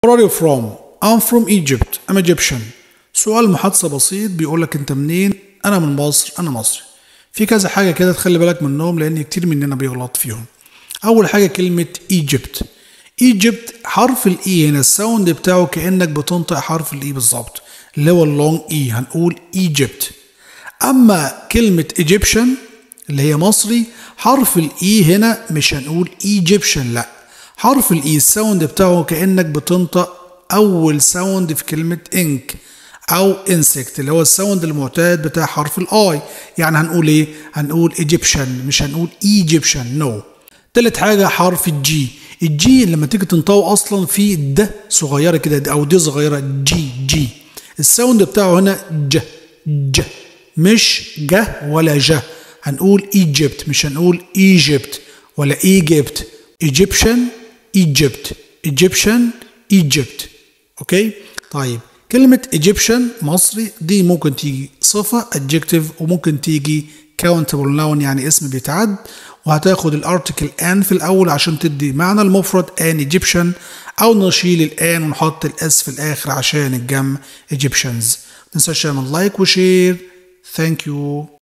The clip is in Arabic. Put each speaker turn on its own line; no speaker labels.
Where are you from? I'm from Egypt. I'm Egyptian. سؤال محادثة بسيط بيقول لك أنت منين؟ أنا من مصر. أنا مصري. في كذا حاجة كده تخلي بالك منهم لأن كتير مننا بيغلط فيهم. أول حاجة كلمة Egypt. Egypt حرف الإي هنا الساوند بتاعه كأنك بتنطق حرف الإي بالظبط اللي هو اللونج إي هنقول Egypt. أما كلمة Egyptian اللي هي مصري حرف الإي هنا مش هنقول Egyptian لأ حرف الإي الساوند بتاعه كأنك بتنطق أول ساوند في كلمة إنك أو إنسكت اللي هو الساوند المعتاد بتاع حرف الآي يعني هنقول إيه؟ هنقول Egyptian مش هنقول Egyptian no. تالت حاجة حرف الجي الجي لما تيجي تنطقه أصلا في د صغيرة كده أو دي صغيرة جي الساوند بتاعه هنا ج مش جه ولا جه هنقول Egypt مش هنقول Egypt ولا Egypt Egyptian اوكي طيب كلمة Egyptian مصري دي ممكن تيجي صفة adjective وممكن تيجي countable noun يعني اسم بيتعد وهتاخد الارتكل ان في الاول عشان تدي معنى المفرد an Egyptian او نشيل الان ونحط الاس في الاخر عشان الجمع Egyptians. متنساش تعمل لايك وشير. ثانك يو.